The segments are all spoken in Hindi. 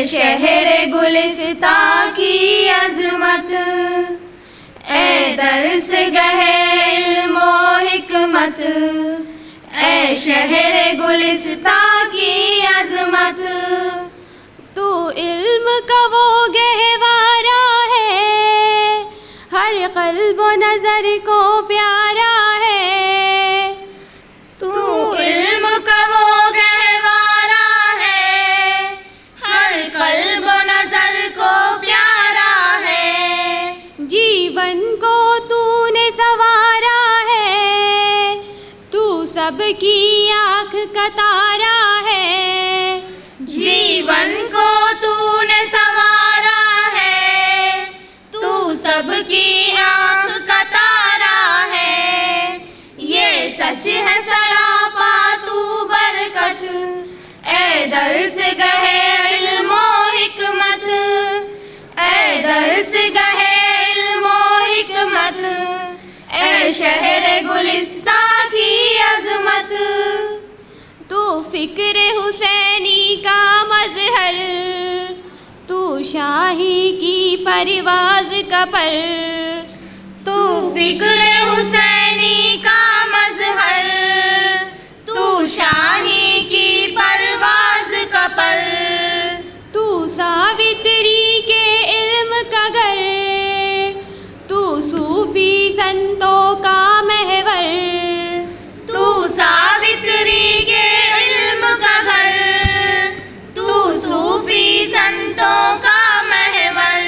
शहर गुलिस्तां की अजमत, ए दर्स गहे इल्मो हिकमत, ए शहर गुलिस्तां की अजमत। तू इल्म का वो गहवारा है, हर क़ल्ब व नज़र को प्यारा है। तू इल्म का वो गहवारा है, हर क़ल्ब व नज़र को प्यारा है। जीवन को तूने संवारा है, तू सबकी आँख का तारा है। जीवन को तूने संवारा है, तू सबकी आँख का तारा है। ये सच है सरापा तू बरकत, ए दर्स गहे इल्मो हिकमत, ए दर्स गहे इल्मो हिकमत, ए शहर गुलिस्तां की अजमत। तू फिक्र हुसैनी का मजहर, तू शाही की परवाज़ का पर। तू फिक्र हुसैनी का मजहर, तू शाही की परवाज़ का पर। तू सावित्री के इल्म का घर, तू सूफी संतों का महवर। तू सावित्री के इल्म का घर, तू सूफी संतों का महवर।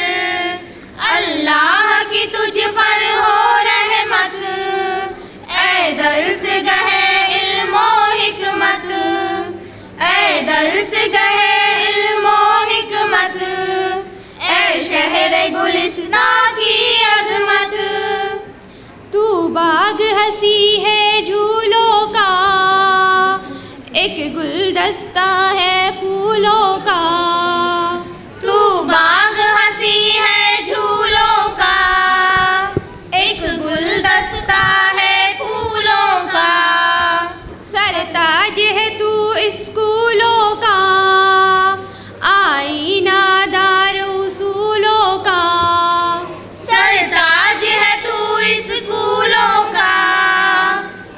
अल्लाह की तुझ पर हो रहमत, ए दर्स गहे इल्मो हिकमत, ए दर्स गहे इल्मो हिकमत, ए शहर गुलिस्तां की अजमत। तू बाग हंसी है झूलों का, एक गुलदस्ता है फूलों का। तू बाग हंसी है झूलों का, एक गुलदस्ता है फूलों का। सरताज है तू स्कूलों का, आईना दार उसूलों का। सरताज है तू स्कूलों का,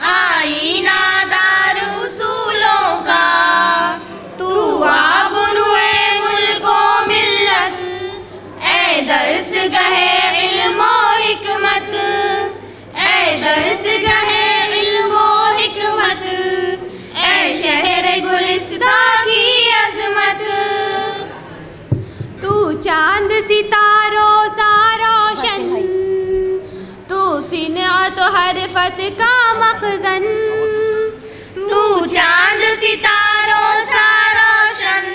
आईना दार उसूलों का। तू आबरूए मुल्को मिल्लत, ए दर्स गहे इल्मो हिकमत, ए दर्स गहे इल्मो हिकमत, ए शहर गुलिस्तां की अजमत। तू चांद सितारों सा रोशन, तू सिनअत हरफत का मखज़न। तू चांद सितारों सा रोशन,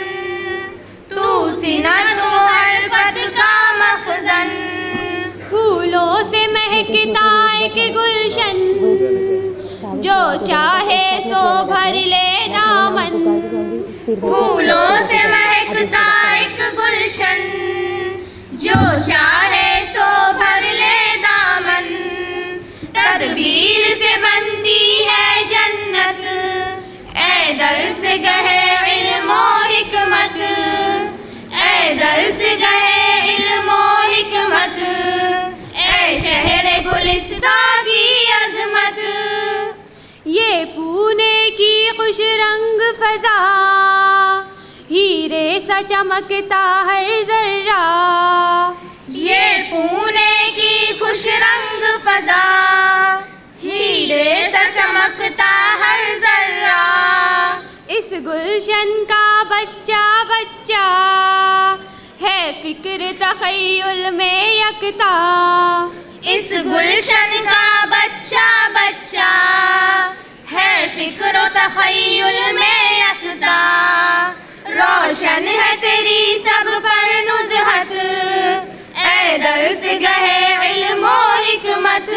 तू सिनअत हरफत का मखज़न। फूलों से महकता एक गुलशन, जो चाहे सो भर ले दामन। फूलों से महकता एक गुलशन, जो चाहे सो भर ले दामन। तदबीर से बनती है जन्नत, ए दर्स गहे इल्मो हिकमत, ए दर्स गहे इल्मो हिकमत, ए शहर गुलिस्तां की अजमत। ये पुणे की खुश रंग फजा, हीरे सा चमकता हर जर्रा। ये पुणे की खुश रंग फजा, हीरे सा चमकता हर जर्रा। इस गुलशन का बच्चा बच्चा है फिक्र तख़य्युल में यकता। इस गुलशन का बच्चा बच्चा है फिक्र तख़य्युल में यकता। रोशन है तेरी सब पर नुज़हत, ए दर्स गहे इल्मो हिकमत,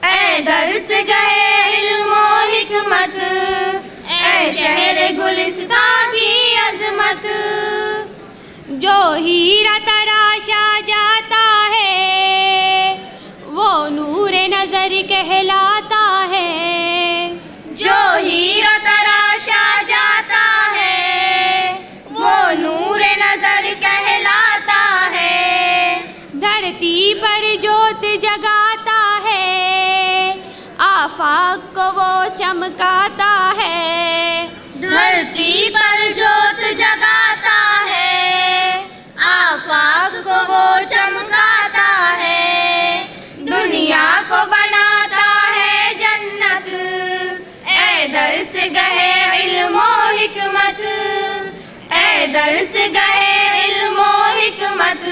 ए दर्स गहे इल्मो हिकमत, ए शहर गुलिस्तां की अजमत। जो हीरा तराशा जाता है, वो नूरे नजर कहलाता है। जो हीरा तराशा जाता है, वो नूरे नजर आफाक को वो चमकाता है, धरती पर जोत जगाता है, आफाक को वो चमकाता है, दुनिया को बनाता है जन्नत, ए दर्स गहे इल्मो हिकमत, ए दर्स गहे इल्मो हिकमत,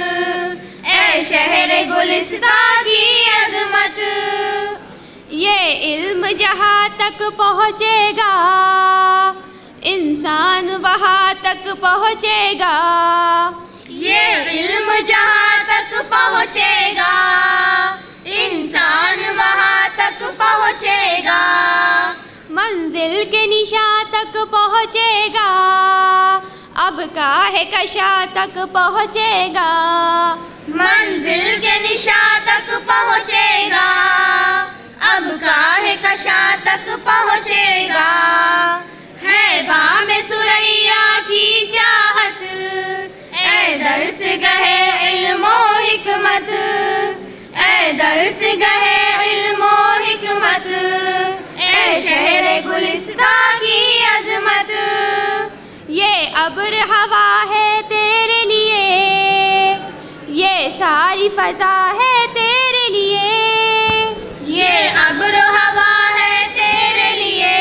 ए शहर गुलिस्तां की अजमत। ये इल्म जहाँ तक पहुँचेगा इंसान वहाँ तक पहुँचेगा, ये इल्म जहाँ तक पहुँचेगा इंसान वहाँ तक पहुँचेगा, मंजिल के निशान तक पहुँचेगा, अब काहे कशा तक पहुँचेगा, मंजिल के निशान तक पहुँचेगा, अब काहे कशा तक पहुँचेगा, है बाम सुरैया की चाहत, ए दर्स गहे इल्मो हिकमत, ए दर्स गहे इल्मो हिकमत, ए शहर गुलिस्तां की अजमत। ये अब्र हवा है तेरे लिए, ये सारी फजा है तेरे लिए, ये अब्र हवा है तेरे लिए,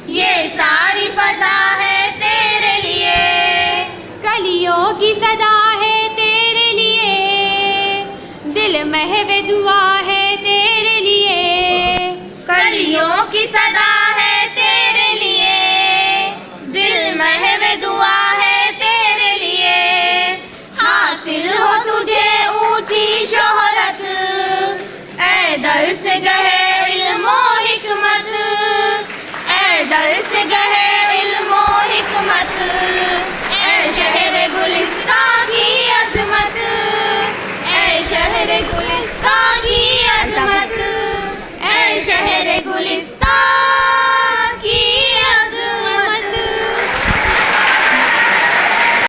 ये सारी फजा है तेरे लिए, कलियों की सदा है तेरे लिए, दिल महवे दुआ है तेरे लिए, कलियों की सदा है तेरे लिए, दिल महवे दुआ है तेरे लिए, हासिल हो तुझे ऊंची शोहरत, ए दर्स गहे इल्मो हिकमत, ए दर्स गहे इल्मो हिकमत।